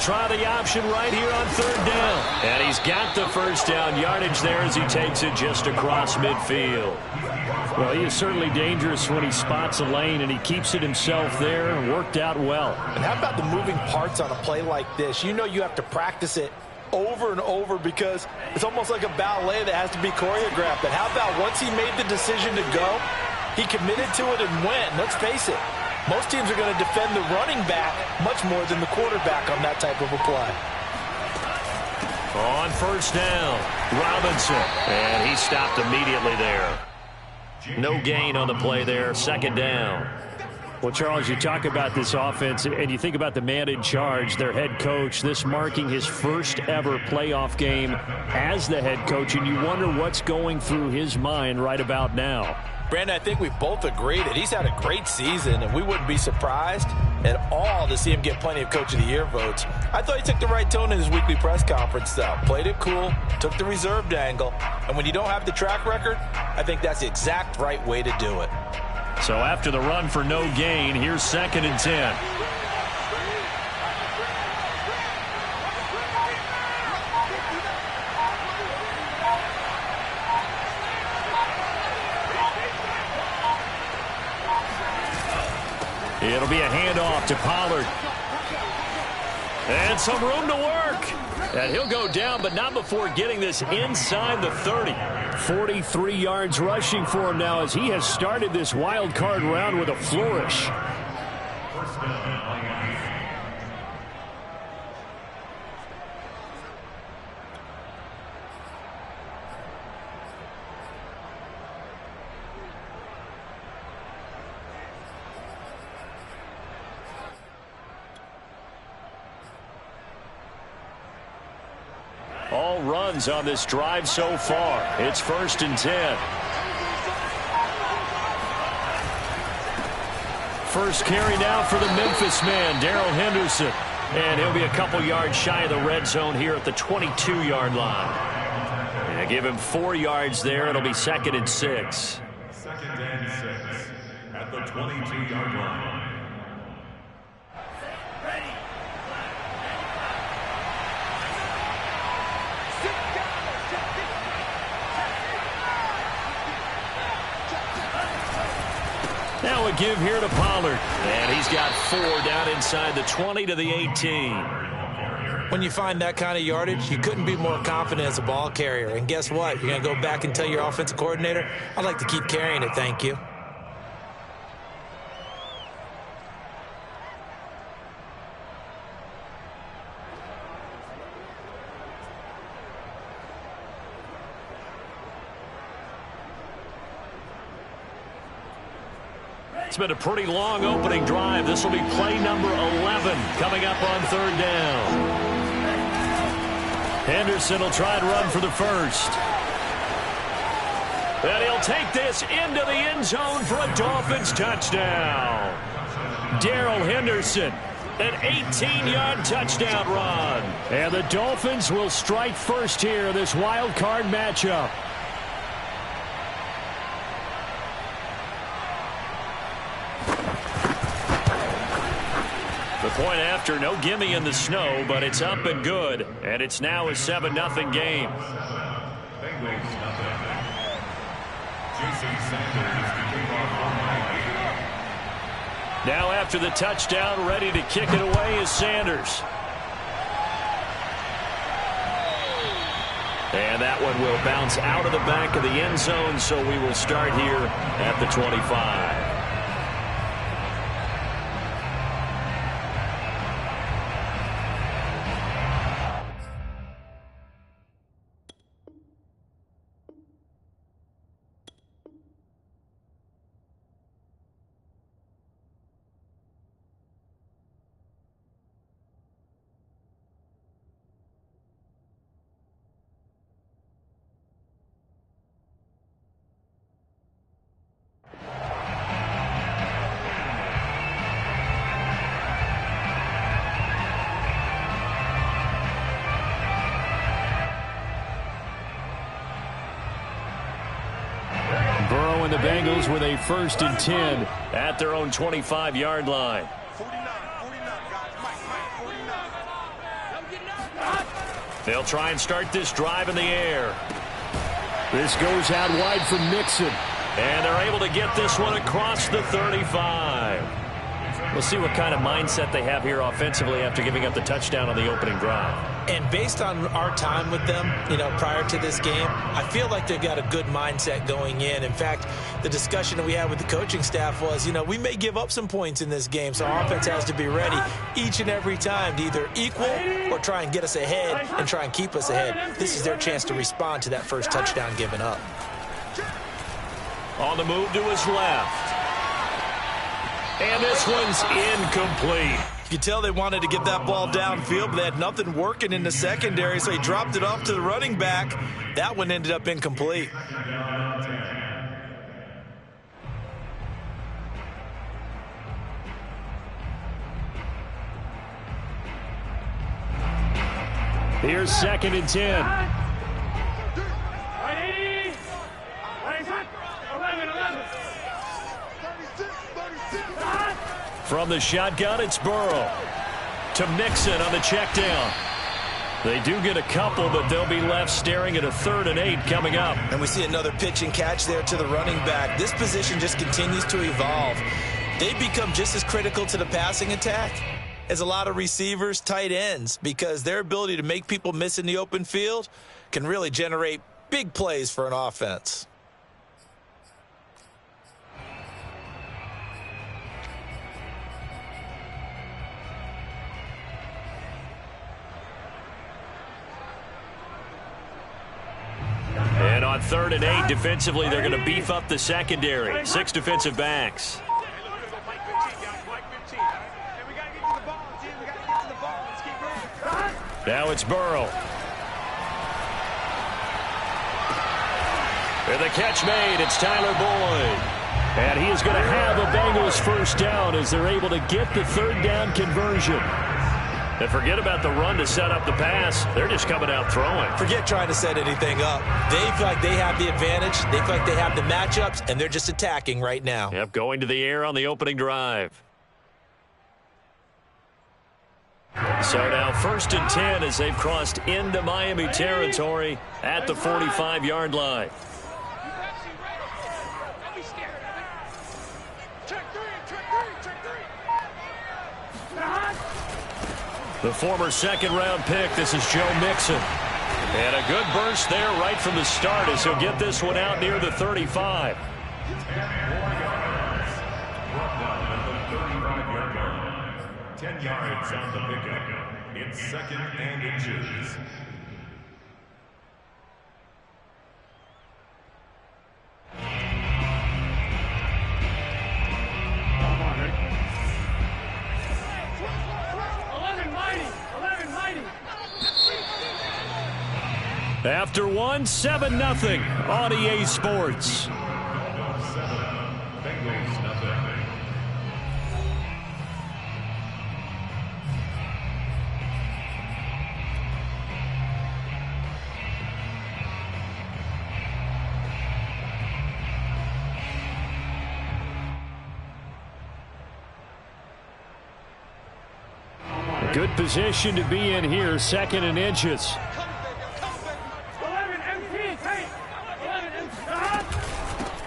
try the option right here on third down. And he's got the first down yardage there as he takes it just across midfield. Well, he is certainly dangerous when he spots a lane, and he keeps it himself there and worked out well. And how about the moving parts on a play like this? You know you have to practice it over and over because it's almost like a ballet that has to be choreographed. And how about once he made the decision to go, he committed to it and went. And let's face it, most teams are going to defend the running back much more than the quarterback on that type of a play. On first down, Robinson. And he stopped immediately there. No gain on the play there, second down. Well, Charles, you talk about this offense, and you think about the man in charge, their head coach, this marking his first ever playoff game as the head coach, and you wonder what's going through his mind right about now. Brandon, I think we both agree that he's had a great season, and we wouldn't be surprised at all to see him get plenty of Coach of the Year votes. I thought he took the right tone in his weekly press conference, though. Played it cool, took the reserved angle, and when you don't have the track record, I think that's the exact right way to do it. So after the run for no gain, here's 2nd and 10. It'll be a handoff to Pollard. And some room to work. And he'll go down, but not before getting this inside the 30. 43 yards rushing for him now as he has started this wild card round with a flourish. All runs on this drive so far. It's 1st and 10. First carry now for the Memphis man, Darrell Henderson. And he'll be a couple yards shy of the red zone here at the 22-yard line. And give him 4 yards there. It'll be 2nd and 6. 2nd and 6 at the 22-yard line. Now a give here to Pollard. And he's got 4 down inside the 20 to the 18. When you find that kind of yardage, you couldn't be more confident as a ball carrier. And guess what? You're going to go back and tell your offensive coordinator, I'd like to keep carrying it, thank you. It's been a pretty long opening drive. This will be play number 11 coming up on 3rd down. Henderson will try and run for the first. And he'll take this into the end zone for a Dolphins touchdown. Darrell Henderson, an 18-yard touchdown run. And the Dolphins will strike first here in this wild card matchup. The point after, no gimme in the snow, but it's up and good. And it's now a 7-0 game. Now after the touchdown, ready to kick it away is Sanders. And that one will bounce out of the back of the end zone, so we will start here at the 25. The Bengals with a 1st and 10 at their own 25-yard line. They'll try and start this drive in the air. This goes out wide for Mixon. And they're able to get this one across the 35. We'll see what kind of mindset they have here offensively after giving up the touchdown on the opening drive. And based on our time with them, prior to this game, I feel like they've got a good mindset going in. In fact, the discussion that we had with the coaching staff was, we may give up some points in this game, so our offense has to be ready each and every time to either equal or try and get us ahead and try and keep us ahead. This is their chance to respond to that first touchdown given up. On the move to his left. And this one's incomplete. You could tell they wanted to get that ball downfield, but they had nothing working in the secondary, so he dropped it off to the running back. That one ended up incomplete. Here's 2nd and 10. From the shotgun, it's Burrow. To Mixon on the check down. They do get a couple, but they'll be left staring at a 3rd and 8 coming up. And we see another pitch and catch there to the running back. This position just continues to evolve. They've become just as critical to the passing attack as a lot of receivers, tight ends, because their ability to make people miss in the open field can really generate big plays for an offense. And on 3rd and 8, defensively, they're going to beef up the secondary. 6 defensive backs. Now it's Burrow. And the catch made. It's Tyler Boyd. And he is going to have a Bengals first down as they're able to get the 3rd down conversion. And forget about the run to set up the pass. They're just coming out throwing. Forget trying to set anything up. They feel like they have the advantage. They feel like they have the matchups, and they're just attacking right now. Yep, going to the air on the opening drive. So now 1st and 10 as they've crossed into Miami territory at the 45-yard line. The former 2nd-round pick, this is Joe Mixon. And a good burst there right from the start as he'll get this one out near the 35. 10 yards on the pickup. It's 2nd and inches. After one, 7-0 on EA Sports. Bengals nothing. Good position to be in here, 2nd and inches.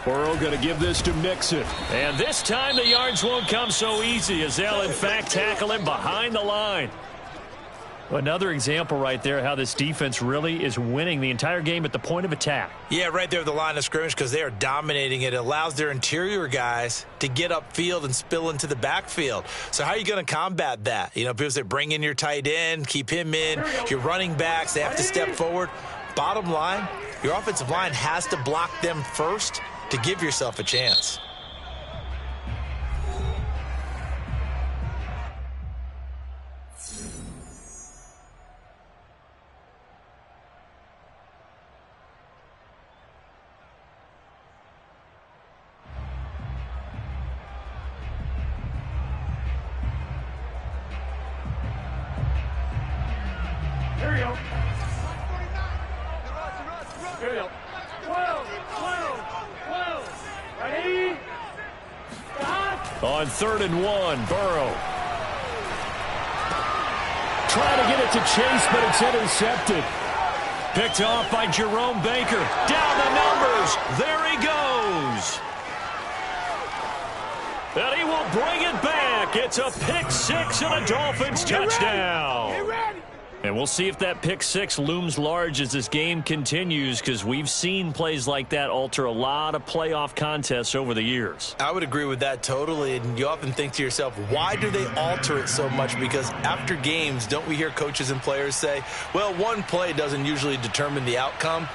Burrow going to give this to Mixon. And this time the yards won't come so easy as they'll in fact tackle him behind the line. Another example right there how this defense really is winning the entire game at the point of attack. Yeah, right there at the line of scrimmage because they are dominating it. It allows their interior guys to get upfield and spill into the backfield. So how are you going to combat that? People say bring in your tight end, keep him in. Your running backs, they have to step forward. Bottom line, your offensive line has to block them first to give yourself a chance. Here we go. Here we go. 12. Ready? Stop. On 3rd and 1, Burrow. Trying to get it to Chase, but it's intercepted. Picked off by Jerome Baker. Down the numbers. There he goes. And he will bring it back. It's a pick six and a Dolphins touchdown. Get ready. And we'll see if that pick six looms large as this game continues, because we've seen plays like that alter a lot of playoff contests over the years. I would agree with that totally, and you often think to yourself, why do they alter it so much? Because after games, don't we hear coaches and players say, well, one play doesn't usually determine the outcome?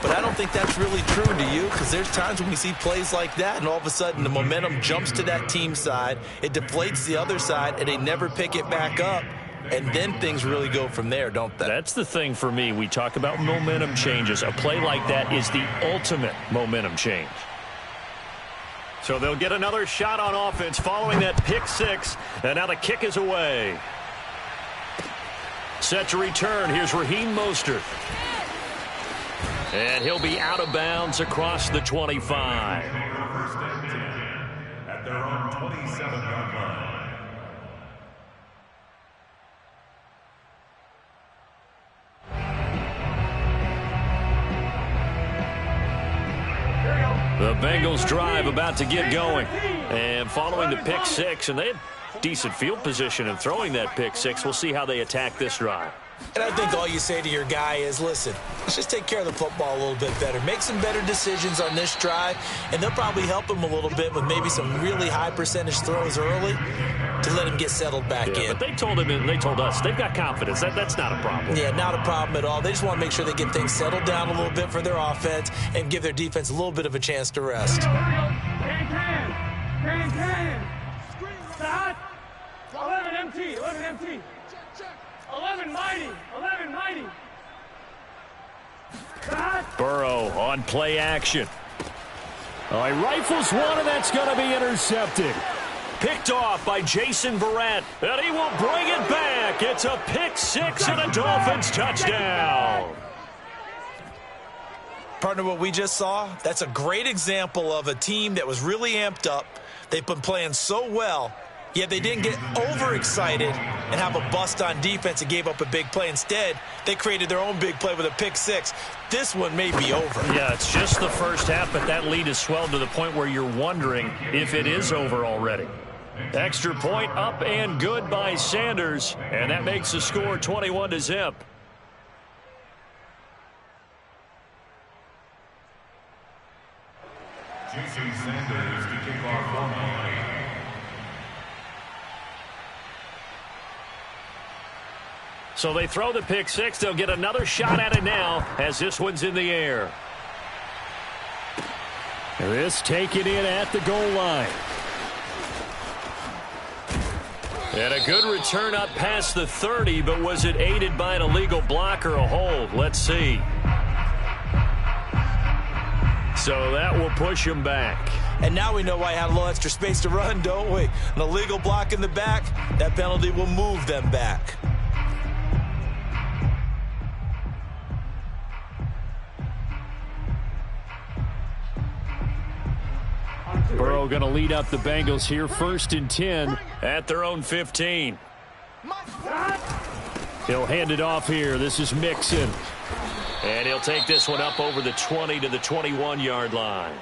But I don't think that's really true, do you? Because there's times when we see plays like that, and all of a sudden the momentum jumps to that team side, it deflates the other side, and they never pick it back up. And then things really go from there, don't they? That's the thing for me. We talk about momentum changes. A play like that is the ultimate momentum change. So they'll get another shot on offense following that pick six. And now the kick is away. Set to return. Here's Raheem Mostert. And he'll be out of bounds across the 25. First and 10 at their own 27-yard line. The Bengals drive about to get going. And following the pick six, and they had decent field position in throwing that pick six. We'll see how they attack this drive. And I think all you say to your guy is, listen, let's just take care of the football a little bit better. Make some better decisions on this drive, and they'll probably help him a little bit with maybe some really high percentage throws early to let him get settled back in. But they told him and they told us they've got confidence. That's not a problem. Yeah, not a problem at all. They just want to make sure they get things settled down a little bit for their offense and give their defense a little bit of a chance to rest. Can. Stop. 11 empty. 11 mighty. Burrow on play action. He rifles one, and that's going to be intercepted. Picked off by Jason Verrett, and he will bring it back. It's a pick six and a Dolphins touchdown. Partner, what we just saw, that's a great example of a team that was really amped up. They've been playing so well, yet they didn't get overexcited and have a bust on defense and gave up a big play. Instead, they created their own big play with a pick six. This one may be over. Yeah, it's just the first half, but that lead has swelled to the point where you're wondering if it is over already. Extra point up and good by Sanders, and that makes the score 21-0. Jason Sanders to kick off one line. So they throw the pick six. They'll get another shot at it now as this one's in the air. This taken in at the goal line. And a good return up past the 30, but was it aided by an illegal block or a hold? Let's see. So that will push him back. And now we know why he had a little extra space to run, don't we? An illegal block in the back, that penalty will move them back. Burrow going to lead up the Bengals here, 1st and 10 at their own 15. He'll hand it off here. This is Mixon. And he'll take this one up over the 20 to the 21-yard line.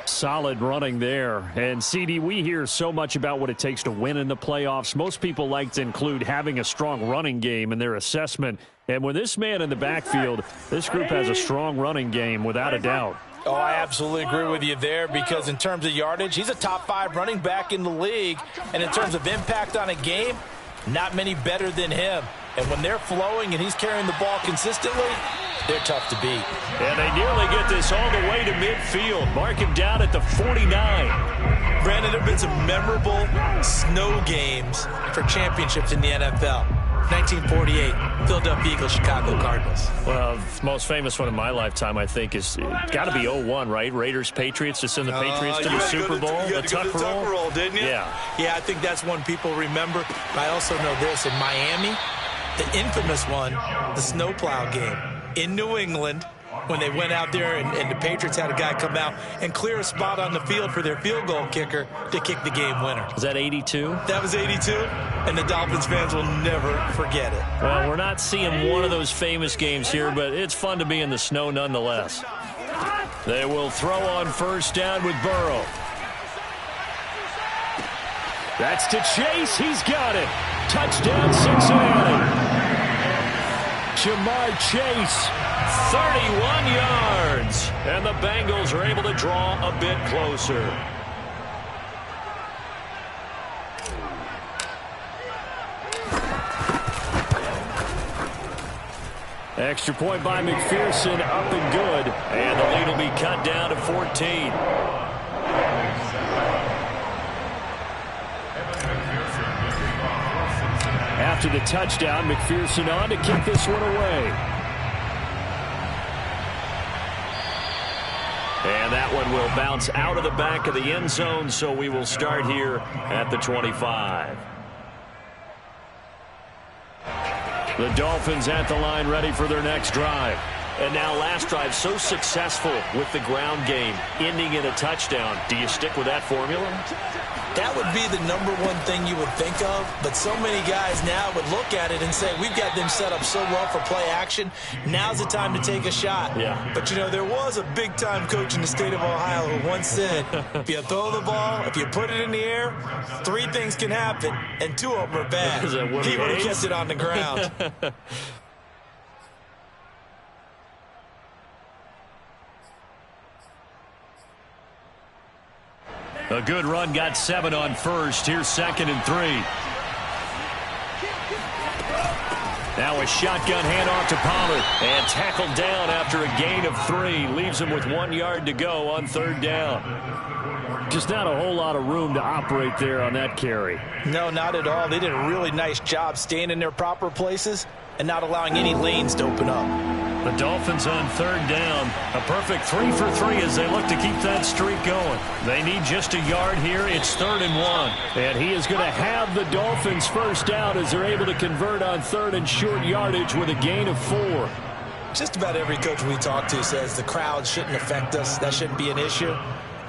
Solid running there. And, CD, we hear so much about what it takes to win in the playoffs. Most people like to include having a strong running game in their assessment. And with this man in the backfield, this group has a strong running game without a doubt. Oh, I absolutely agree with you there, because in terms of yardage, he's a top 5 running back in the league. And in terms of impact on a game, not many better than him. And when they're flowing and he's carrying the ball consistently, they're tough to beat. And they nearly get this all the way to midfield. Mark him down at the 49. Brandon, there have been some memorable snow games for championships in the NFL. 1948, Philadelphia Eagles, Chicago Cardinals. Well, the most famous one in my lifetime, I think, is got to be 01, right? Raiders, Patriots, to send the Patriots to the Super Bowl. You had to go to the Tuck roll, didn't you? Yeah. Yeah, I think that's one people remember. I also know this. In Miami, the infamous one, the snowplow game in New England, when they went out there and the Patriots had a guy come out and clear a spot on the field for their field goal kicker to kick the game winner. Was that 82? That was 82. and the Dolphins fans will never forget it. Well, we're not seeing one of those famous games here, but it's fun to be in the snow nonetheless. They will throw on first down with Burrow. That's to Chase. He's got it. Touchdown, Cincinnati. Jamar Chase, 31 yards. And the Bengals are able to draw a bit closer. Extra point by McPherson, up and good. And the lead will be cut down to 14. After the touchdown, McPherson on to kick this one away. And that one will bounce out of the back of the end zone, so we will start here at the 25. The Dolphins at the line ready for their next drive. And now last drive so successful with the ground game, ending in a touchdown. Do you stick with that formula? That would be the number one thing you would think of, but so many guys now would look at it and say, we've got them set up so well for play action. Now's the time to take a shot. Yeah. But, you know, there was a big-time coach in the state of Ohio who once said, if you throw the ball, if you put it in the air, 3 things can happen, and 2 of them are bad. He would have kept it on the ground. A good run, got 7 on first. Here's 2nd and 3. Now a shotgun handoff to Pollard. And tackled down after a gain of 3. Leaves him with 1 yard to go on 3rd down. Just not a whole lot of room to operate there on that carry. No, not at all. They did a really nice job staying in their proper places and not allowing any lanes to open up. The Dolphins on 3rd down. A perfect 3 for 3 as they look to keep that streak going. They need just a yard here. It's 3rd and 1. And he is going to have the Dolphins first down as they're able to convert on 3rd and short yardage with a gain of 4. Just about every coach we talk to says the crowd shouldn't affect us. That shouldn't be an issue.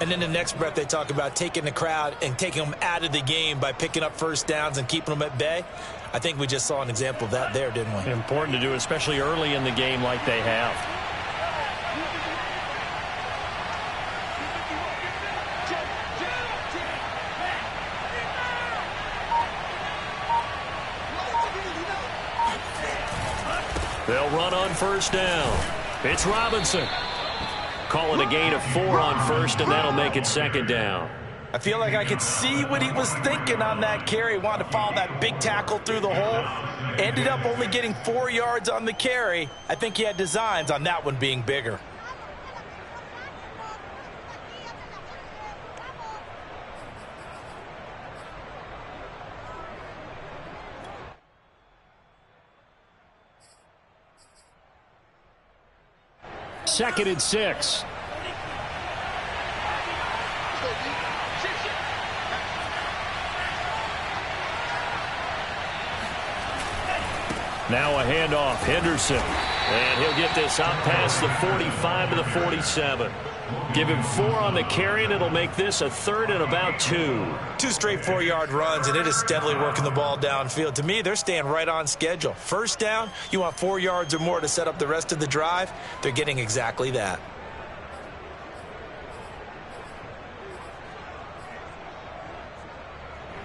And then the next breath they talk about taking the crowd and taking them out of the game by picking up first downs and keeping them at bay. I think we just saw an example of that there, didn't we? Important to do, especially early in the game like they have. They'll run on first down. It's Robinson. Calling a gain of 4 on first, and that'll make it 2nd down. I feel like I could see what he was thinking on that carry. Wanted to follow that big tackle through the hole. Ended up only getting 4 yards on the carry. I think he had designs on that one being bigger. Second and 6. Now a handoff, Henderson. And he'll get this out past the 45 to the 47. Give him 4 on the carry, and it'll make this a 3rd and about 2. 2 straight 4-yard runs, and it is steadily working the ball downfield. To me, they're staying right on schedule. First down, you want 4 yards or more to set up the rest of the drive. They're getting exactly that.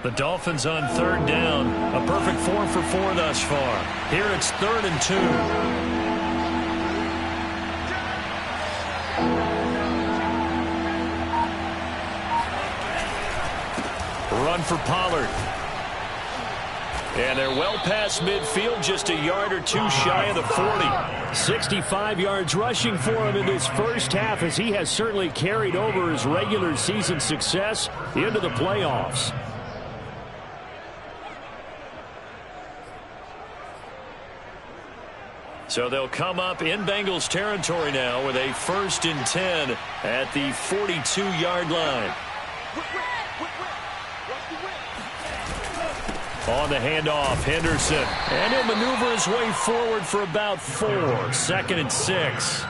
The Dolphins on 3rd down. A perfect 4 for 4 thus far. Here it's 3rd and 2. Run for Pollard. And they're well past midfield, just a yard or 2 shy of the 40. 65 yards rushing for him in this first half, as he has certainly carried over his regular season success into the playoffs. So they'll come up in Bengals territory now with a 1st and 10 at the 42-yard line. On the handoff, Henderson. And he'll maneuver his way forward for about 4. 2nd and 6.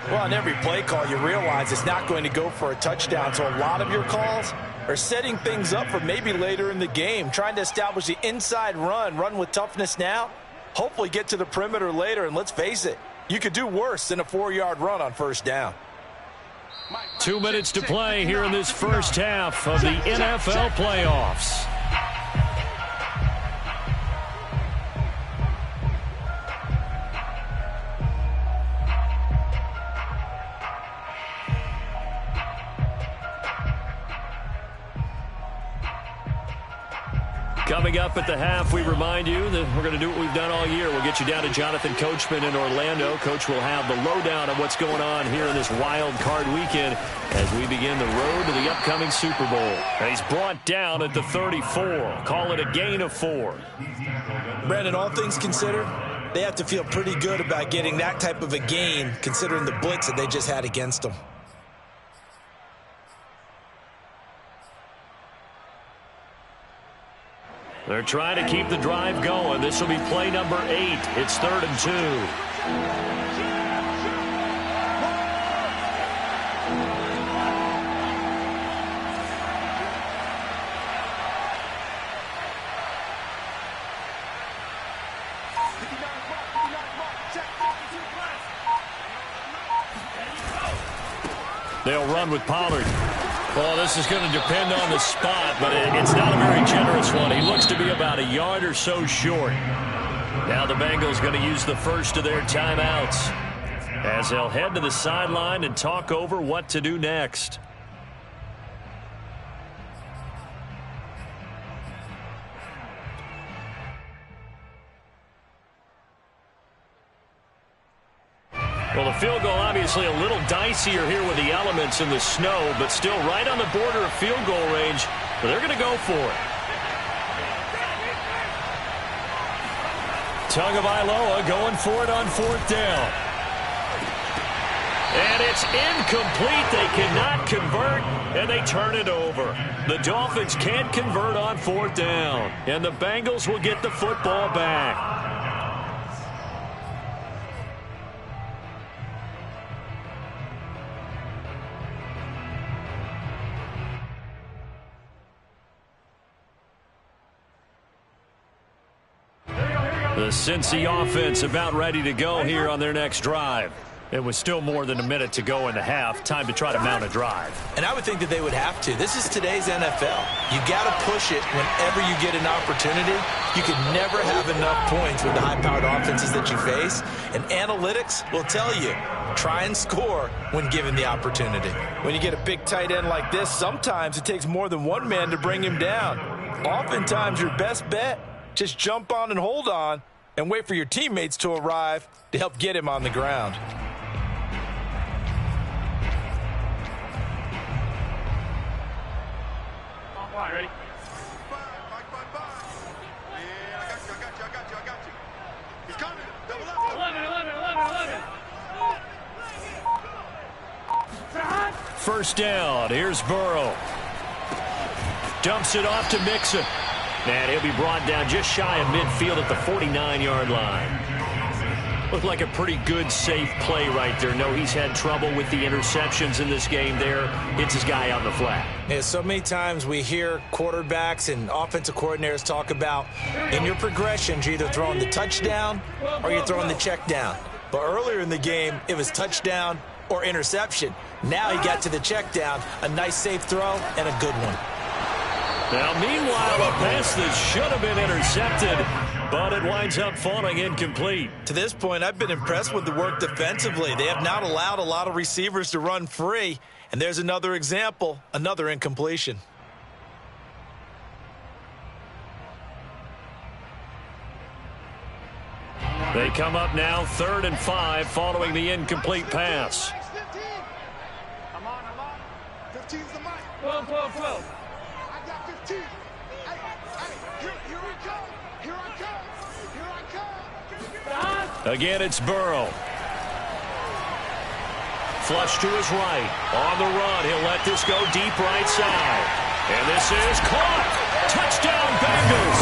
Well, on every play call, you realize it's not going to go for a touchdown, so a lot of your calls are setting things up for maybe later in the game, trying to establish the inside run with toughness now, hopefully get to the perimeter later, and let's face it, you could do worse than a 4-yard run on first down. 2 minutes to play here in this first half of the NFL playoffs. Coming up at the half, we remind you that we're going to do what we've done all year. We'll get you down to Jonathan Coachman in Orlando. Coach will have the lowdown of what's going on here in this wild card weekend as we begin the road to the upcoming Super Bowl. And he's brought down at the 34. Call it a gain of 4. Brandon, all things considered, they have to feel pretty good about getting that type of a gain considering the blitz that they just had against them. They're trying to keep the drive going. This will be play number 8. It's 3rd and 2. They'll run with Pollard. Well, this is going to depend on the spot, but it's not a very generous one. He looks to be about a yard or so short. Now the Bengals going to use the first of their timeouts as they'll head to the sideline and talk over what to do next. Well, the field goal obviously a little dicier here with the elements in the snow, but still right on the border of field goal range. But they're going to go for it. Tagovailoa going for it on 4th down. And it's incomplete. They cannot convert, and they turn it over. The Dolphins can't convert on 4th down, and the Bengals will get the football back. The Cincy offense about ready to go here on their next drive. It was still more than a minute to go in the half. Time to try to mount a drive. And I would think that they would have to. This is today's NFL. You got to push it whenever you get an opportunity. You can never have enough points with the high-powered offenses that you face. And analytics will tell you, try and score when given the opportunity. When you get a big tight end like this, sometimes it takes more than one man to bring him down. Oftentimes, your best bet, just jump on and hold on and wait for your teammates to arrive to help get him on the ground. All right, ready? I got you. He's coming. Double up. 11. First down. Here's Burrow. Dumps it off to Mixon. And he'll be brought down just shy of midfield at the 49-yard line. Looked like a pretty good, safe play right there. No, he's had trouble with the interceptions in this game there. Hits his guy on the flat. Yeah, so many times we hear quarterbacks and offensive coordinators talk about in your progressions, you're either throwing the touchdown or you're throwing the check down. But earlier in the game, it was touchdown or interception. Now he got to the check down, a nice safe throw and a good one. Now, meanwhile, a pass that should have been intercepted, but it winds up falling incomplete. To this point, I've been impressed with the work defensively. They have not allowed a lot of receivers to run free. And there's another example, another incompletion. They come up now 3rd and 5 following the incomplete pass. I'm on. 15's the mic. 12. I got 15. Here I come. Again, it's Burrow. Flush to his right. On the run, he'll let this go deep right side. And this is caught. Touchdown, Bengals.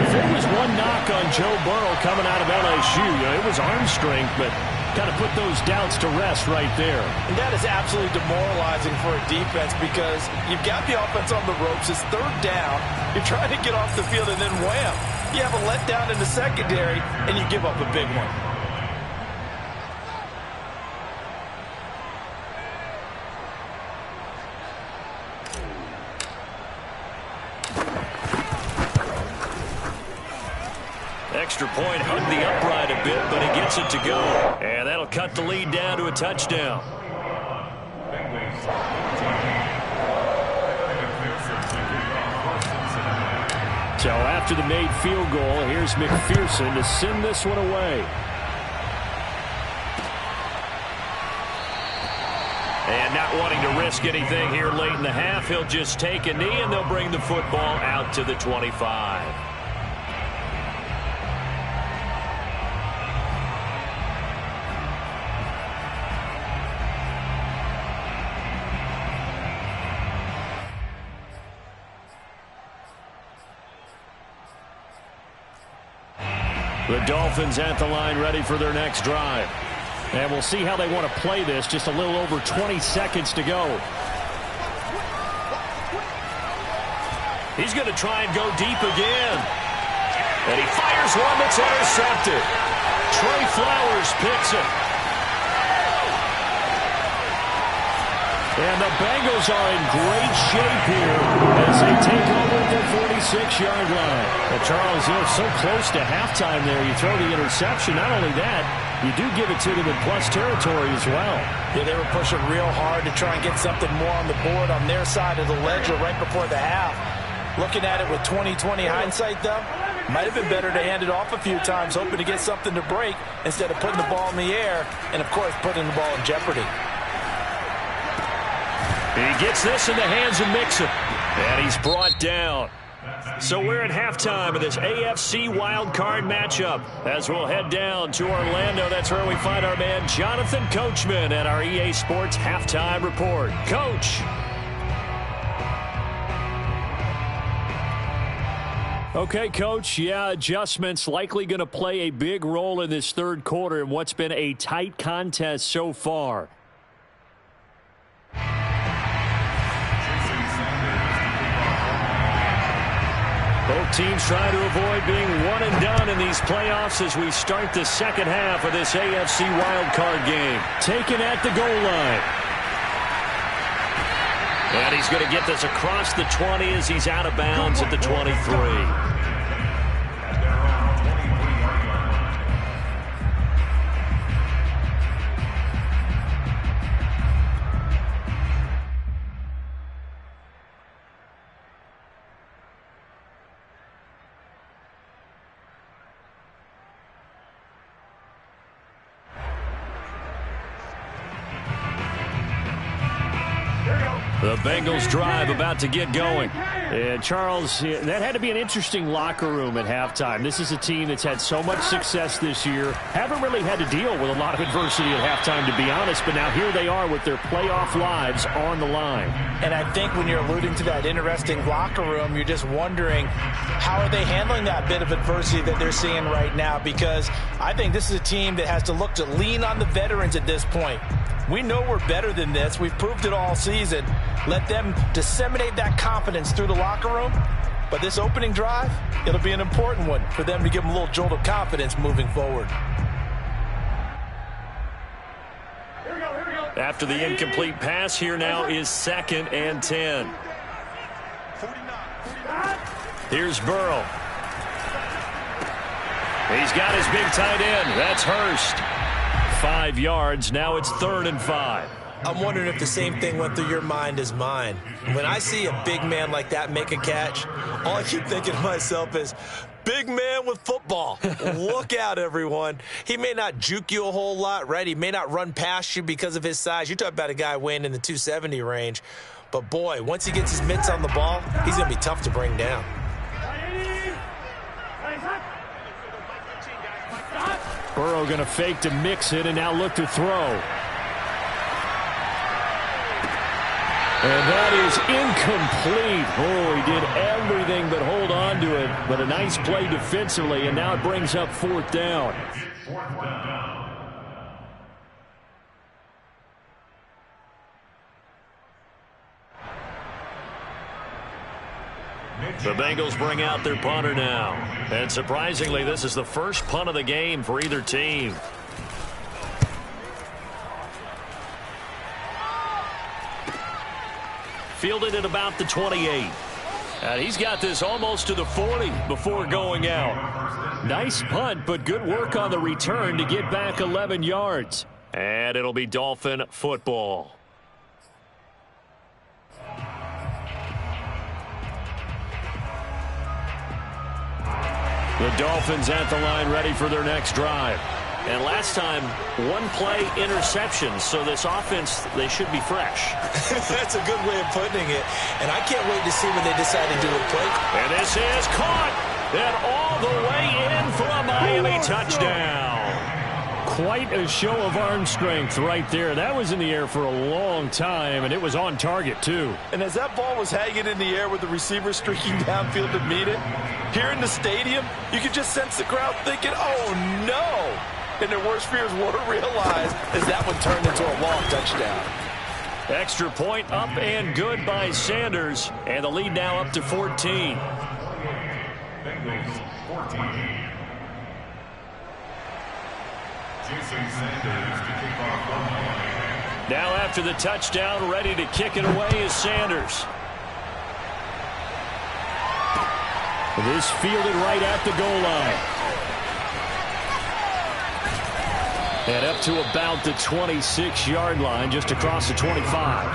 If there was one knock on Joe Burrow coming out of LSU, it was arm strength, but kind of put those doubts to rest right there. And that is absolutely demoralizing for a defense because you've got the offense on the ropes. It's third down. You're trying to get off the field, and then wham, you have a letdown in the secondary, and you give up a big one. Extra point hugged the upright a bit, but he gets it to go. And that'll cut the lead down to a touchdown. So after the made field goal, here's McPherson to send this one away. And not wanting to risk anything here late in the half, he'll just take a knee, and they'll bring the football out to the 25. The Dolphins at the line ready for their next drive. And we'll see how they want to play this. Just a little over 20 seconds to go. He's going to try and go deep again. And he fires one that's intercepted. Trey Flowers picks it. And the Bengals are in great shape here as they take over at their 46-yard line. And Charles, so close to halftime there. You throw the interception. Not only that, you do give it to them in plus territory as well. Yeah, they were pushing real hard to try and get something more on the board on their side of the ledger right before the half. Looking at it with 20/20 hindsight, though, might have been better to hand it off a few times, hoping to get something to break instead of putting the ball in the air and, of course, putting the ball in jeopardy. He gets this in the hands of Mixon, and he's brought down. So we're at halftime of this AFC wildcard matchup. As we'll head down to Orlando, that's where we find our man Jonathan Coachman at our EA Sports Halftime Report. Coach. Okay, Coach, adjustments likely going to play a big role in this third quarter in what's been a tight contest so far. Both teams trying to avoid being one and done in these playoffs as we start the second half of this AFC wildcard game. Taken at the goal line. And he's going to get this across the 20 as he's out of bounds at the 23. The Bengals drive about to get going. And, Charles, that had to be an interesting locker room at halftime. This is a team that's had so much success this year. Haven't really had to deal with a lot of adversity at halftime, to be honest. But now here they are with their playoff lives on the line. And I think when you're alluding to that interesting locker room, you're just wondering how are they handling that bit of adversity that they're seeing right now? Because I think this is a team that has to look to lean on the veterans at this point. We know we're better than this. We've proved it all season. Let them disseminate that confidence through the locker room. But this opening drive, it'll be an important one for them to give them a little jolt of confidence moving forward. After the incomplete pass, here now is 2nd and 10. Here's Burrow. He's got his big tight end. That's Hurst. 5 yards. Now it's 3rd and 5. I'm wondering if the same thing went through your mind as mine. When I see a big man like that make a catch, all I keep thinking to myself is, big man with football. Look out, everyone. He may not juke you a whole lot, right? He may not run past you because of his size. You're talking about a guy weighing in the 270 range. But, boy, once he gets his mitts on the ball, he's going to be tough to bring down. Burrow going to fake to mix it and now look to throw. And that is incomplete. Oh, he did everything but hold on to it. But a nice play defensively, and now it brings up 4th down. The Bengals bring out their punter now. And surprisingly, this is the first punt of the game for either team. Fielded at about the 28. And he's got this almost to the 40 before going out. Nice punt, but good work on the return to get back 11 yards. And it'll be Dolphin football. The Dolphins at the line ready for their next drive. And last time, one play interception, so this offense, they should be fresh. That's a good way of putting it. And I can't wait to see when they decide to do a play. And this is caught. And all the way in for a Miami touchdown. Quite a show of arm strength right there. That was in the air for a long time, and it was on target, too. And as that ball was hanging in the air with the receiver streaking downfield to meet it, here in the stadium, you could just sense the crowd thinking, oh, no. And their worst fears were realized as that one turned into a long touchdown. Extra point up and good by Sanders. And the lead now up to 14. Bengals 14. Jason Sanders to kick off one point. Now after the touchdown, ready to kick it away is Sanders. This fielded right at the goal line. And up to about the 26-yard line, just across the 25.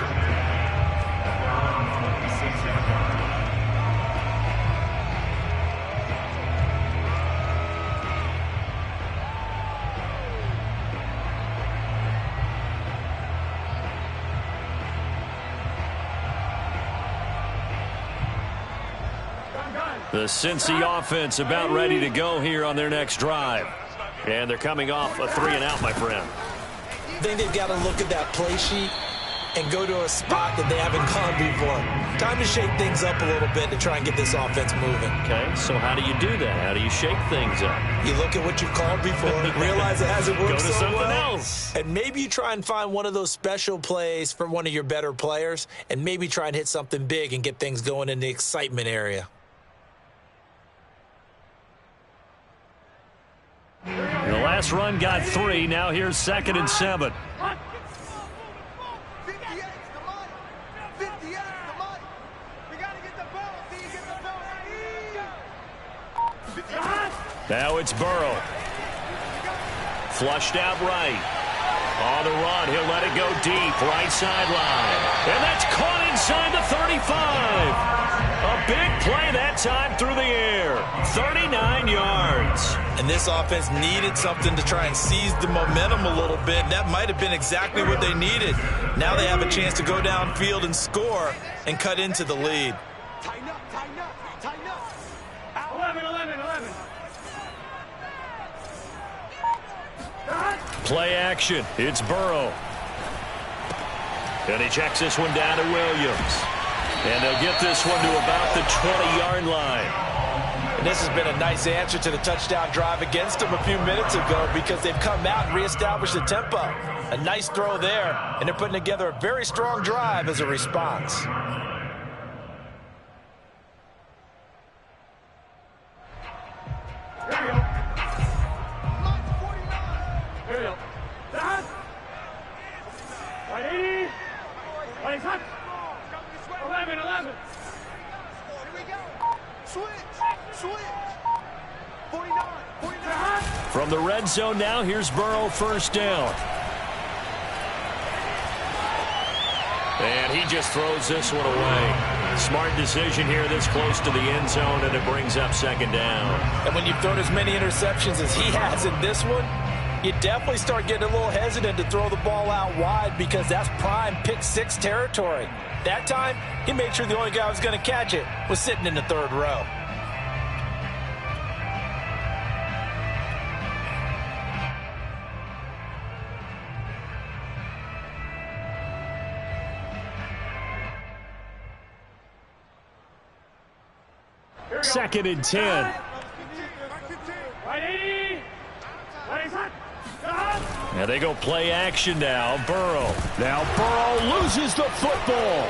The Cincy offense about ready to go here on their next drive. And they're coming off a 3-and-out, my friend. I think they've got to look at that play sheet and go to a spot that they haven't gone before. Time to shake things up a little bit to try and get this offense moving. Okay, so how do you do that? How do you shake things up? You look at what you've called before, realize it hasn't worked go to so something well, else. and maybe you try and find one of those special plays for one of your better players, and maybe try and hit something big and get things going in the excitement area. The last run got 3. Now here's 2nd and 7. 58's the money. 58's the money. We got to get the ball. See, you get the ball right here. Now it's Burrow. Flushed out right. On the run, he'll let it go deep, right sideline. And that's caught inside the 35. A big play that time through the air. 39 yards. And this offense needed something to try and seize the momentum a little bit. That might have been exactly what they needed. Now they have a chance to go downfield and score and cut into the lead. Tighten up, tighten up, tighten up. 11. Play action. It's Burrow. And he checks this one down to Williams. And they'll get this one to about the 20-yard line. And this has been a nice answer to the touchdown drive against them a few minutes ago because they've come out and reestablished the tempo. A nice throw there, and they're putting together a very strong drive as a response. Here we go. That. Right 80. Right hot. 11. Here we go. Switch. 49. From the red zone now, here's Burrow, first down. And he just throws this one away. Smart decision here this close to the end zone, and it brings up 2nd down. And when you've thrown as many interceptions as he has in this one, you definitely start getting a little hesitant to throw the ball out wide because that's prime pick 6 territory. That time, he made sure the only guy who was going to catch it was sitting in the 3rd row. Second and 10. Right 80. Right hot. Now they go play action now. Burrow. Now Burrow loses the football.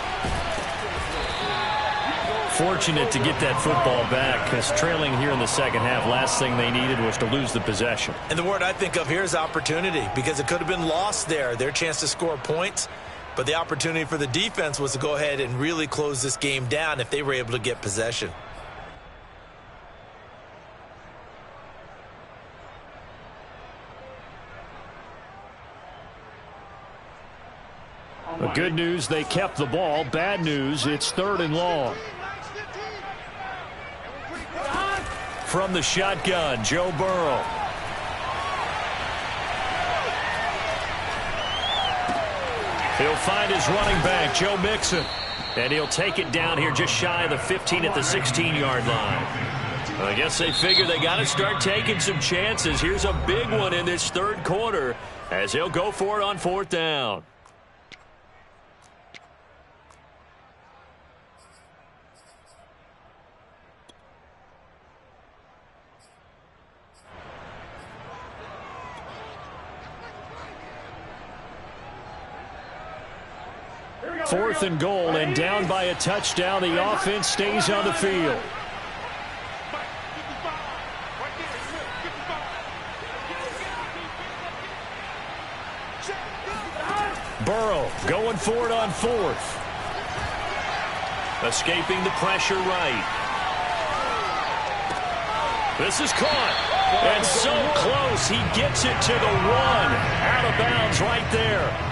Fortunate to get that football back, because trailing here in the second half, last thing they needed was to lose the possession. And the word I think of here is opportunity, because it could have been lost there, their chance to score points. But the opportunity for the defense was to go ahead and really close this game down if they were able to get possession. The good news, they kept the ball. Bad news, it's 3rd and long. From the shotgun, Joe Burrow. He'll find his running back, Joe Mixon. And he'll take it down here just shy of the 15 at the 16-yard line. I guess they figure they got to start taking some chances. Here's a big one in this 3rd quarter as he'll go for it on 4th down. Fourth and goal, and down by a touchdown. The offense stays on the field. Burrow going for it on 4th. Escaping the pressure right. This is caught. And so close. He gets it to the 1. Out of bounds right there.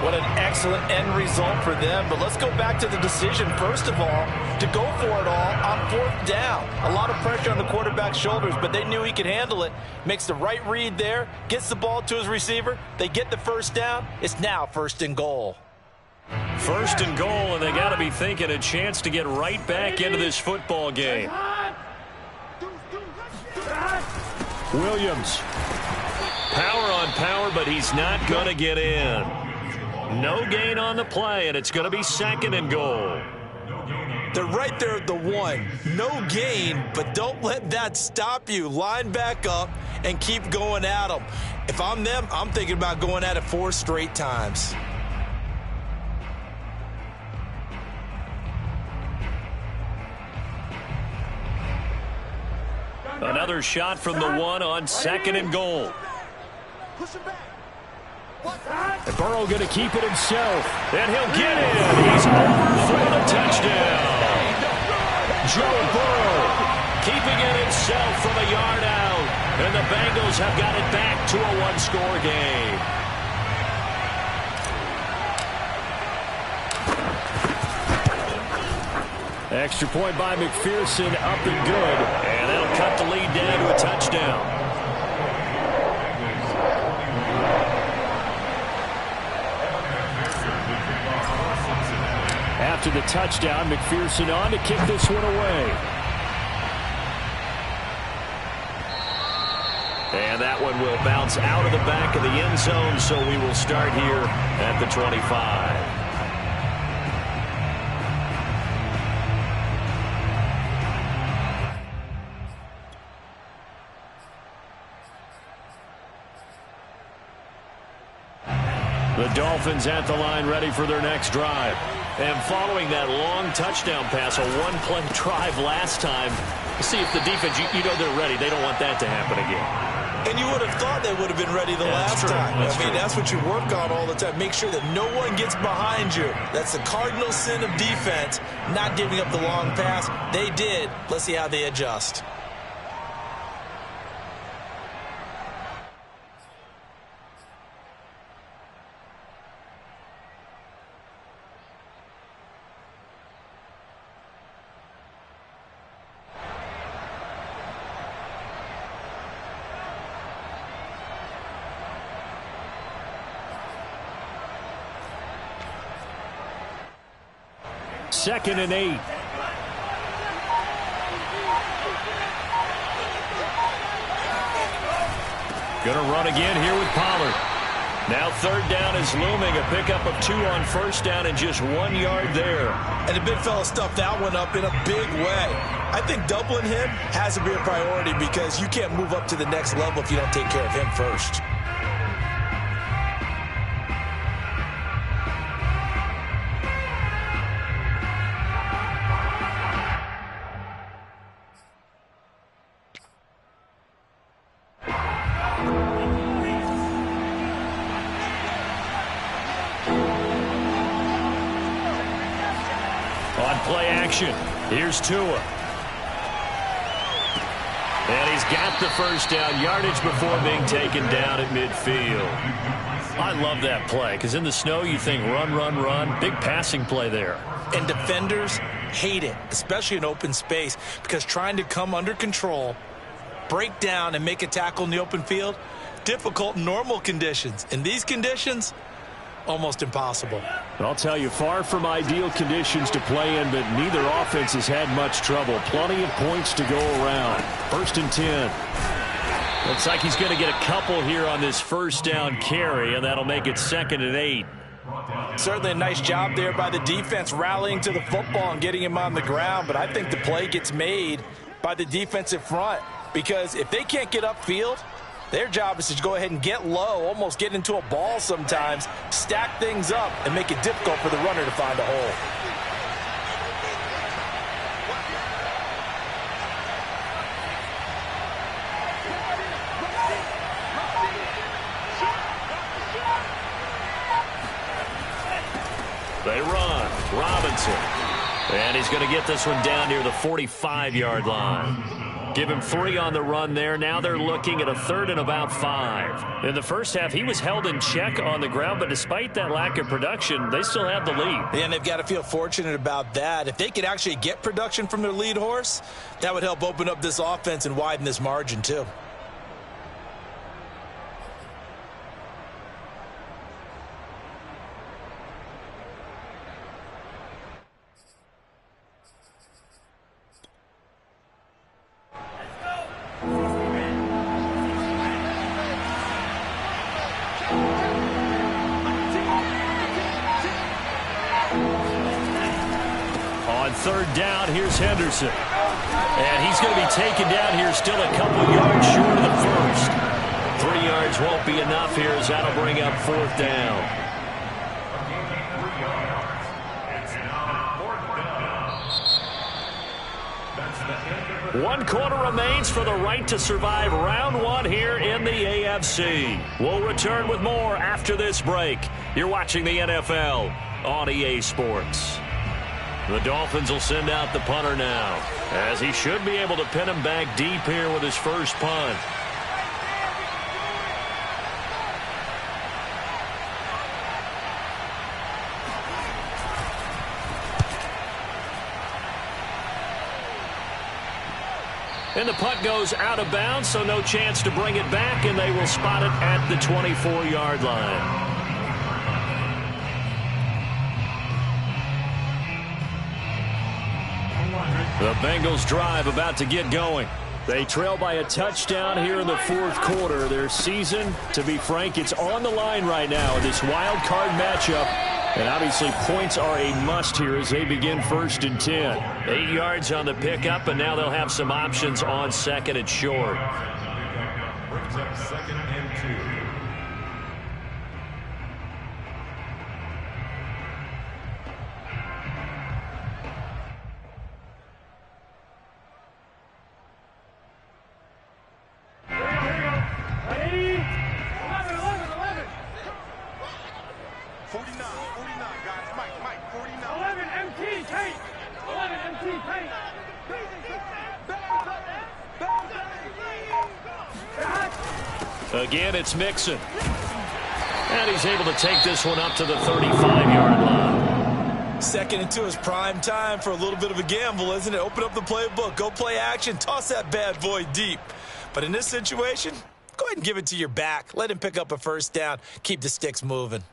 What an excellent end result for them. But let's go back to the decision, first of all, to go for it all on 4th down. A lot of pressure on the quarterback's shoulders, but they knew he could handle it. Makes the right read there, gets the ball to his receiver. They get the 1st down. It's now 1st and goal. 1st and goal, and they got to be thinking a chance to get right back into this football game. Williams. Power on power, but he's not going to get in. No gain on the play, and it's going to be 2nd and goal. They're right there at the 1. No gain, but don't let that stop you. Line back up and keep going at them. If I'm them, I'm thinking about going at it 4 straight times. Another shot from the 1 on 2nd and goal. Push him back. And Burrow going to keep it himself. And he'll get in. He's over for the touchdown. Joe Burrow keeping it himself from a yard out. And the Bengals have got it back to a 1-score game. Extra point by McPherson, up and good. And that'll cut the lead down to a touchdown. After the touchdown, McPherson on to kick this one away. And that one will bounce out of the back of the end zone, so we will start here at the 25. The Dolphins at the line, ready for their next drive. And following that long touchdown pass, a 1-play drive last time, see if the defense, you know they're ready. They don't want that to happen again. And you would have thought they would have been ready the last time. That's what you work on all the time. Make sure that no one gets behind you. That's the cardinal sin of defense, not giving up the long pass. They did. Let's see how they adjust. Second and 8. Gonna run again here with Pollard. Now 3rd down is looming. A pickup of 2 on 1st down and just 1 yard there. And the big fella stuffed that one up in a big way. I think doubling him has to be a priority because you can't move up to the next level if you don't take care of him first. On play action, here's Tua. And he's got the first down yardage before being taken down at midfield. I love that play because in the snow you think run, run, run. Big passing play there. And defenders hate it, especially in open space, because trying to come under control, break down, and make a tackle in the open field, difficult in normal conditions. In these conditions, almost impossible. I'll tell you, far from ideal conditions to play in, but neither offense has had much trouble. Plenty of points to go around. 1st and 10. Looks like he's going to get a couple here on this first down carry, and that'll make it 2nd and 8. Certainly a nice job there by the defense rallying to the football and getting him on the ground, but I think the play gets made by the defensive front because if they can't get upfield, their job is to go ahead and get low, almost get into a ball sometimes, stack things up, and make it difficult for the runner to find a hole. They run. Robinson. And he's going to get this one down near the 45-yard line. Give him 3 on the run there. Now they're looking at a 3rd and about 5. In the first half, he was held in check on the ground, but despite that lack of production, they still have the lead. And they've got to feel fortunate about that. If they could actually get production from their lead horse, that would help open up this offense and widen this margin too. On 3rd down, here's Henderson. And he's going to be taken down here still a couple yards short of the first. 3 yards won't be enough here as that'll bring up 4th down. One quarter remains for the right to survive round 1 here in the AFC. We'll return with more after this break. You're watching the NFL on EA Sports. The Dolphins will send out the punter now, as he should be able to pin him back deep here with his first punt. And the punt goes out of bounds, so no chance to bring it back, and they will spot it at the 24-yard line. The Bengals drive about to get going. They trail by a touchdown here in the 4th quarter. Their season, to be frank, it's on the line right now in this wild card matchup. And obviously points are a must here as they begin 1st and 10. 8 yards on the pickup, and now they'll have some options on 2nd and short. Brings up 2nd and 2. Again, it's Mixon. And he's able to take this one up to the 35-yard line. 2nd and 2 is prime time for a little bit of a gamble, isn't it? Open up the playbook, go play action, toss that bad boy deep. But in this situation, go ahead and give it to your back. Let him pick up a 1st down. Keep the sticks moving.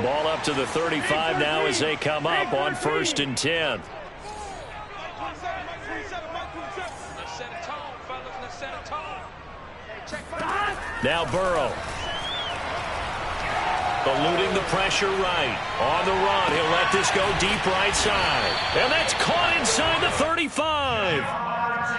Ball up to the 35 now as they come up on 1st and 10. Now Burrow. eluding the pressure right. On the run, he'll let this go deep right side. And that's caught inside the 35.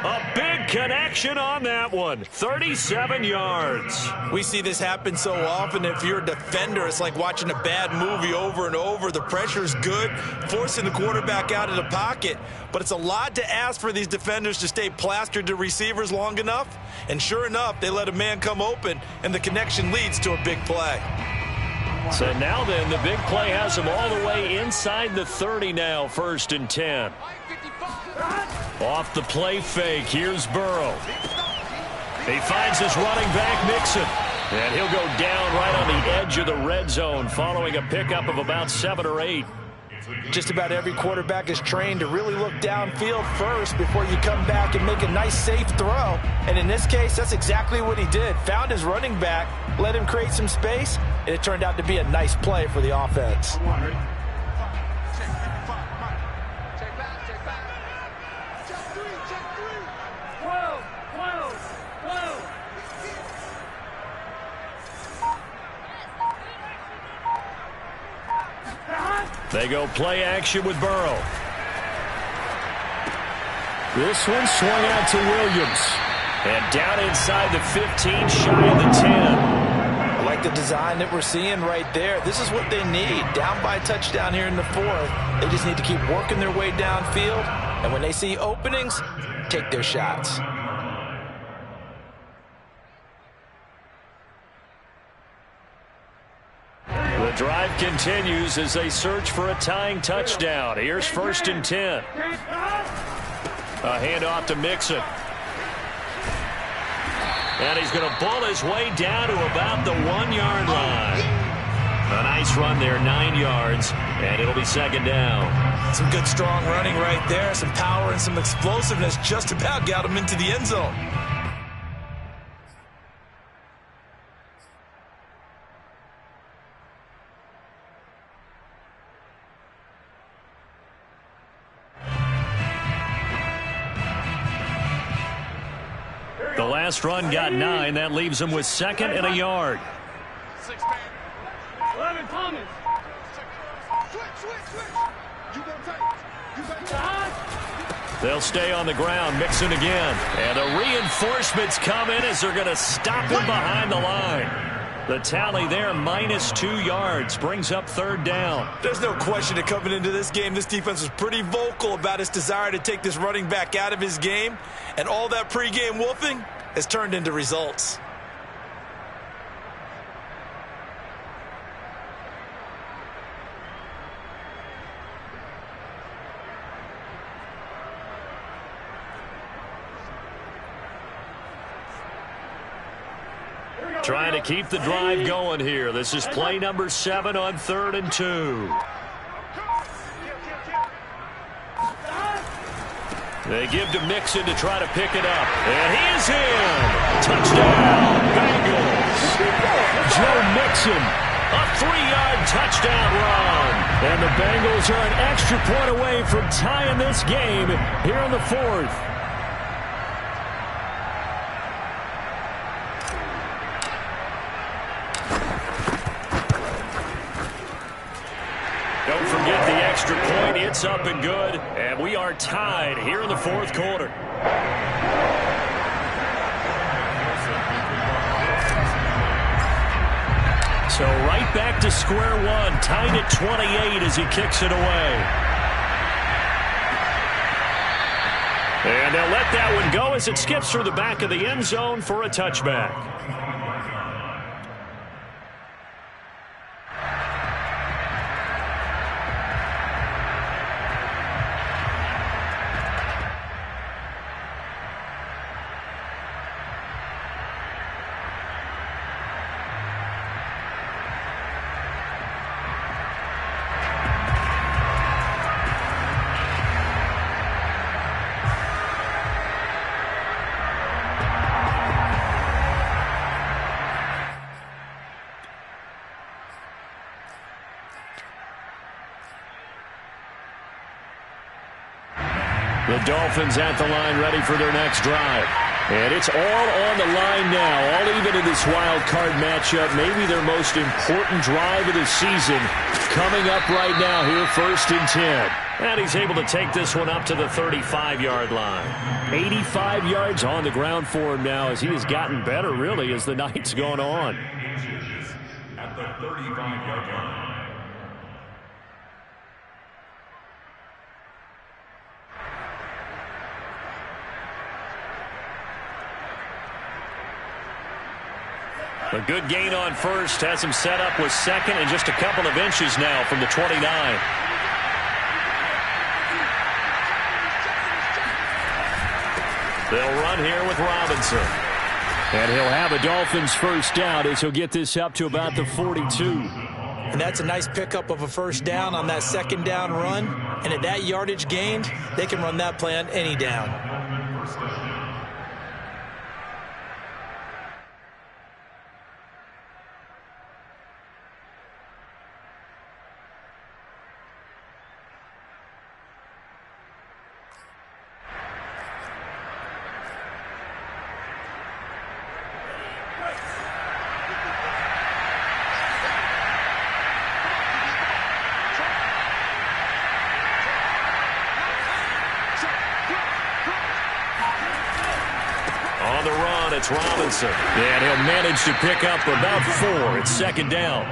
A big connection on that one. 37 yards. We see this happen so often. If you're a defender, it's like watching a bad movie over and over. The pressure is good, forcing the quarterback out of the pocket. But it's a lot to ask for these defenders to stay plastered to receivers long enough. And sure enough, they let a man come open, and the connection leads to a big play. So now then, the big play has him all the way inside the 30 now, 1st and 10. Off the play fake, here's Burrow. He finds his running back, Mixon. And he'll go down right on the edge of the red zone following a pickup of about 7 or 8. Just about every quarterback is trained to really look downfield first before you come back and make a nice, safe throw. And in this case, that's exactly what he did. Found his running back, let him create some space, and it turned out to be a nice play for the offense. They go play action with Burrow. This one swung out to Williams. And down inside the 15, shy of the 10. I like the design that we're seeing right there. This is what they need. Down by a touchdown here in the 4th. They just need to keep working their way downfield. And when they see openings, take their shots. The drive continues as they search for a tying touchdown. Here's 1st and 10. A handoff to Mixon. And he's going to bull his way down to about the 1-yard line. A nice run there, 9 yards, and it'll be 2nd down. Some good strong running right there. Some power and some explosiveness just about got him into the end zone. The last run got 9. That leaves him with 2nd and a yard. 11 Thomas. They'll stay on the ground. Mixon again. And the reinforcements come in as they're going to stop him behind the line. The tally there, -2 yards, brings up 3rd down. There's no question that coming into this game, this defense was pretty vocal about its desire to take this running back out of his game. And all that pregame wolfing has turned into results. Trying to keep the drive going here. This is play number 7 on 3rd and 2. They give to Mixon to try to pick it up. And he is in. Touchdown, Bengals. Joe Mixon, a 3-yard touchdown run. And the Bengals are an extra point away from tying this game here in the 4th. Don't forget the extra point. It's up and good. And we are tied here in the 4th quarter. So right back to square one. Tied at 28 as he kicks it away. And they'll let that one go as it skips through the back of the end zone for a touchback. The Dolphins at the line ready for their next drive. And it's all on the line now, all even in this wild card matchup. Maybe their most important drive of the season coming up right now here, 1st and 10. And he's able to take this one up to the 35-yard line. 85 yards on the ground for him now as he has gotten better, really, as the night's gone on. At the 35-yard line. A good gain on first has him set up with second and just a couple of inches now from the 29. They'll run here with Robinson. And he'll have a Dolphins first down as he'll get this up to about the 42. And that's a nice pickup of a first down on that second down run. And at that yardage gained, they can run that play on any down. On the run, it's Robinson. And he'll manage to pick up about 4. It's second down.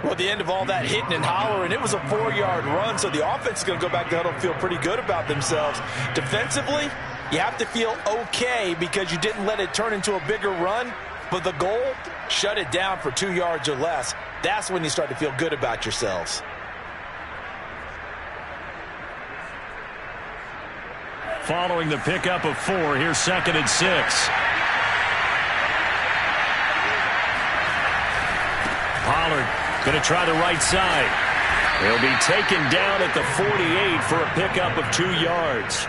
Well, at the end of all that hitting and hollering, it was a 4-yard run, so the offense is going to go back to huddle and feel pretty good about themselves. Defensively, you have to feel okay because you didn't let it turn into a bigger run, but the goal, shut it down for 2 yards or less. That's when you start to feel good about yourselves. Following the pickup of 4, here's 2nd and 6. Pollard going to try the right side. He'll be taken down at the 48 for a pickup of 2 yards.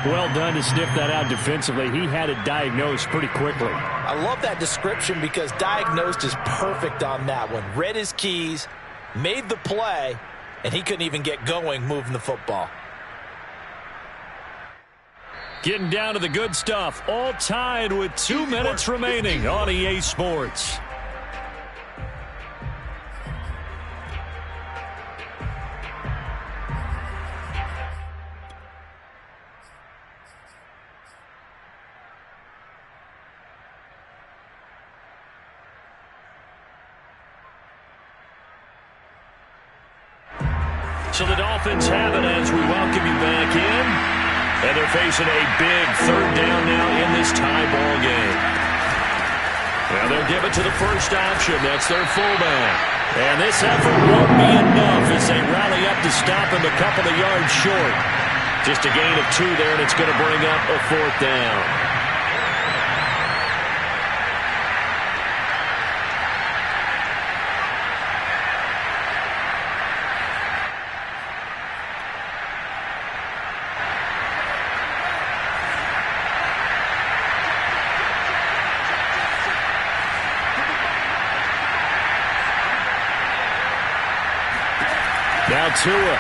Well done to sniff that out defensively. He had it diagnosed pretty quickly. I love that description because diagnosed is perfect on that one. Read his keys, made the play, and he couldn't even get going moving the football. Getting down to the good stuff. All tied with 2 minutes remaining on EA Sports. So the Dolphins have it as we welcome you back in. And they're facing a big 3rd down now in this tie ball game. Now they'll give it to the first option. That's their fullback. And this effort won't be enough as they rally up to stop him a couple of yards short. Just a gain of 2 there, and it's going to bring up a 4th down. Now Tua.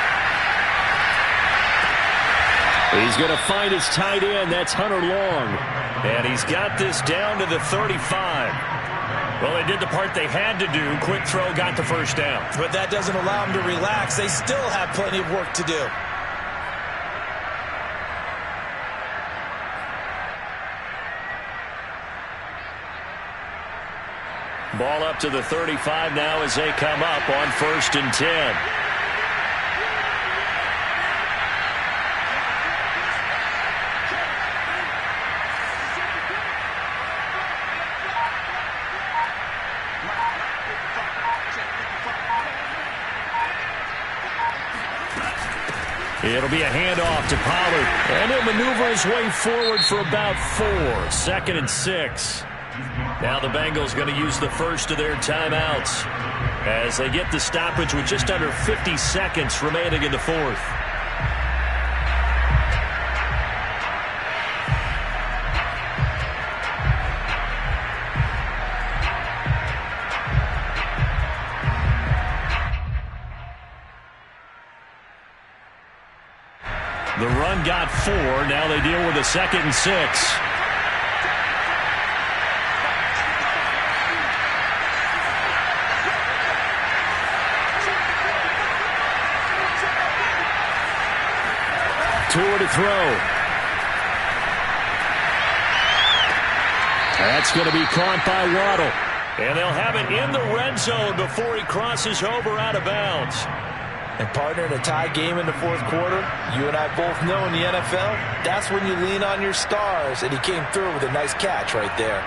He's going to find his tight end. That's Hunter Long. And he's got this down to the 35. Well, they did the part they had to do. Quick throw, got the first down. But that doesn't allow them to relax. They still have plenty of work to do. Ball up to the 35 now as they come up on 1st and 10. It'll be a handoff to Pollard. And he'll maneuver his way forward for about 4. 2nd and 6. Now the Bengals going to use the first of their timeouts as they get the stoppage with just under 50 seconds remaining in the 4th. The run got 4. Now they deal with a 2nd and 6. Tua to throw. That's going to be caught by Waddle. And they'll have it in the red zone before he crosses over out of bounds. And partner, in a tie game in the fourth quarter, you and I both know in the NFL, that's when you lean on your stars. And he came through with a nice catch right there.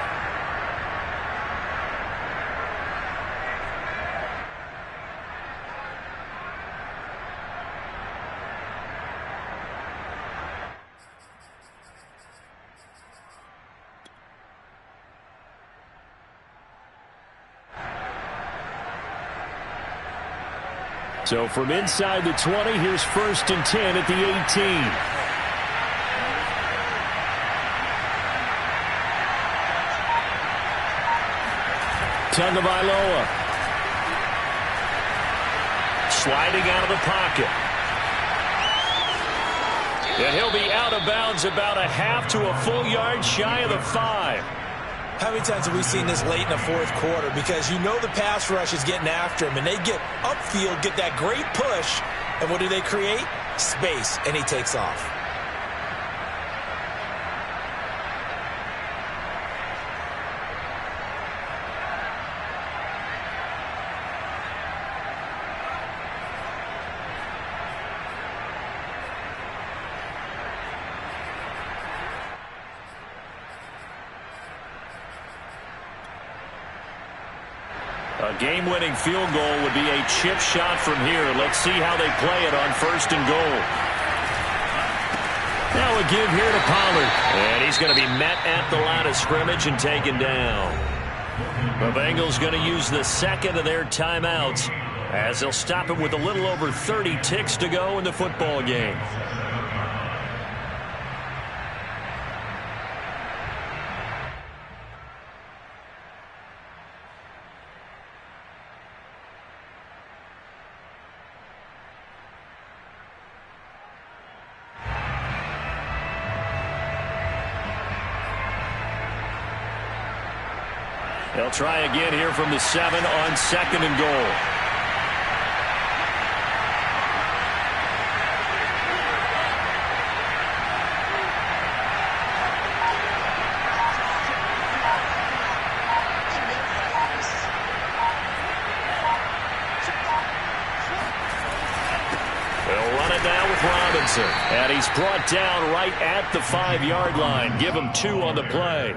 So from inside the 20, here's 1st and 10 at the 18. Tagovailoa. Sliding out of the pocket. And he'll be out of bounds about a half to a full yard shy of the 5. How many times have we seen this late in the fourth quarter? Because you know the pass rush is getting after him, and they get upfield, get that great push, and what do they create? Space, and he takes off. A game-winning field goal would be a chip shot from here. Let's see how they play it on 1st and goal. Now a give here to Pollard. And he's going to be met at the line of scrimmage and taken down. The Bengals going to use the second of their timeouts as they'll stop it with a little over 30 ticks to go in the football game. They'll try again here from the 7 on 2nd and goal. They'll run it now with Robinson. And he's brought down right at the 5-yard line. Give him 2 on the play.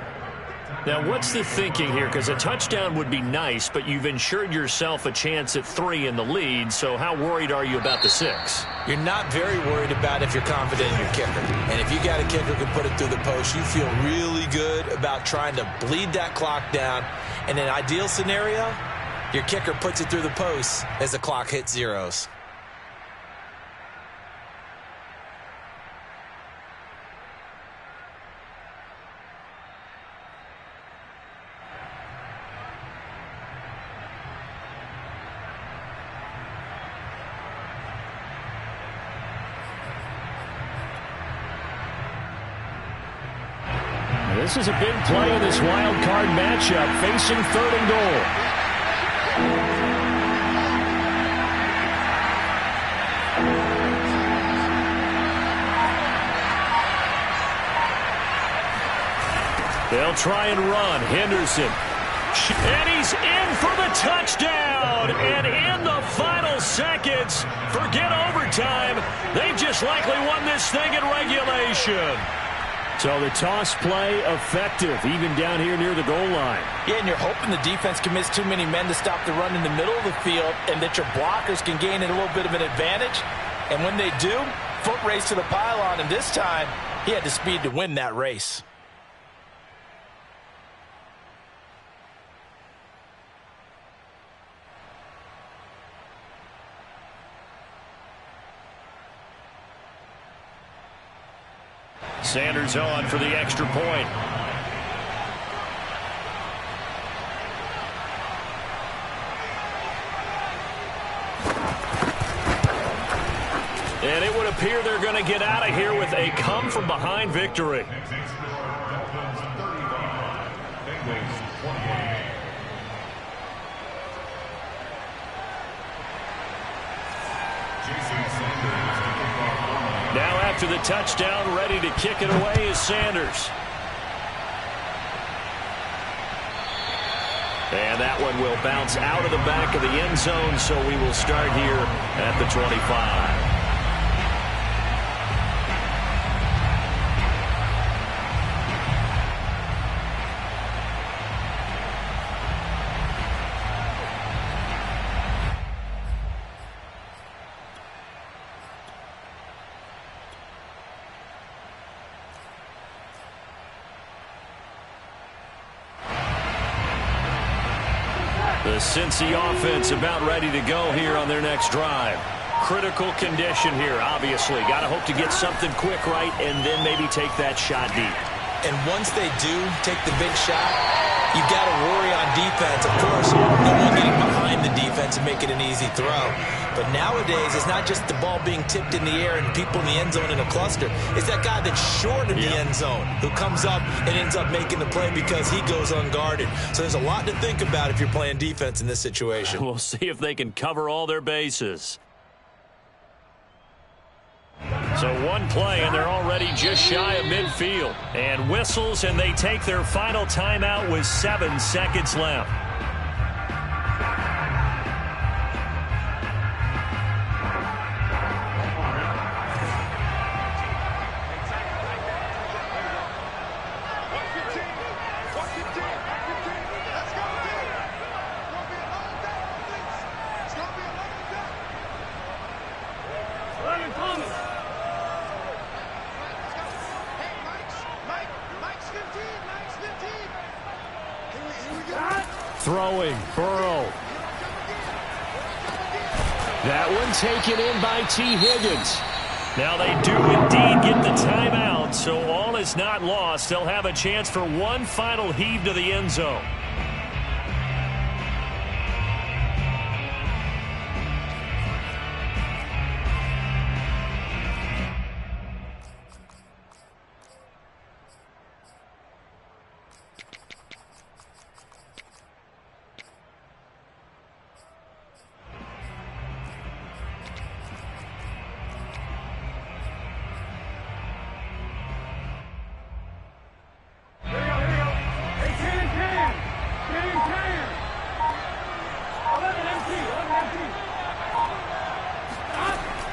Now, what's the thinking here? Because a touchdown would be nice, but you've ensured yourself a chance at 3 in the lead, so how worried are you about the 6? You're not very worried about if you're confident in your kicker. And if you got a kicker who can put it through the post, you feel really good about trying to bleed that clock down. In an ideal scenario, your kicker puts it through the post as the clock hits zeros. This is a big play in this wild card matchup, facing 3rd and goal. They'll try and run. Henderson. And he's in for the touchdown. And in the final seconds, forget overtime. They've just likely won this thing in regulation. So the toss play effective, even down here near the goal line. Yeah, and you're hoping the defense commits too many men to stop the run in the middle of the field and that your blockers can gain a little bit of an advantage. And when they do, foot race to the pylon, and this time he had the speed to win that race. Sanders on for the extra point. And it would appear they're going to get out of here with a come-from-behind victory. Jason Sanders to kick off. Now after the touchdown, ready to kick it away is Sanders. And that one will bounce out of the back of the end zone, so we will start here at the 25. The Cincy offense about ready to go here on their next drive. Critical condition here, obviously. Got to hope to get something quick right and then maybe take that shot deep. And once they do take the big shot, you've got to worry on defense, of course. No one getting behind the defense and making an easy throw. But nowadays, it's not just the ball being tipped in the air and people in the end zone in a cluster. It's that guy that's short in the end zone who comes up and ends up making the play because he goes unguarded. So there's a lot to think about if you're playing defense in this situation. We'll see if they can cover all their bases. So one play, and they're already just shy of midfield. And whistles, and they take their final timeout with 7 seconds left. Throwing, Burrow. That one taken in by T. Higgins. Now they do indeed get the timeout, so all is not lost. They'll have a chance for one final heave to the end zone.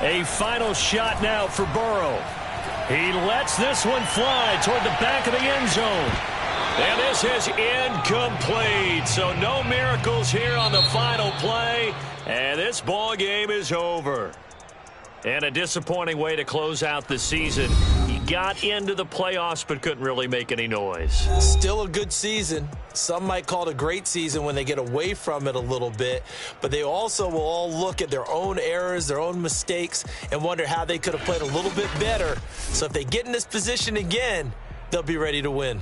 A final shot now for Burrow. He lets this one fly toward the back of the end zone. And this is incomplete. So no miracles here on the final play. And this ball game is over. And a disappointing way to close out the season. He got into the playoffs but couldn't really make any noise. Still a good season. Some might call it a great season when they get away from it a little bit. But they also will all look at their own errors, their own mistakes, and wonder how they could have played a little bit better. So if they get in this position again, they'll be ready to win.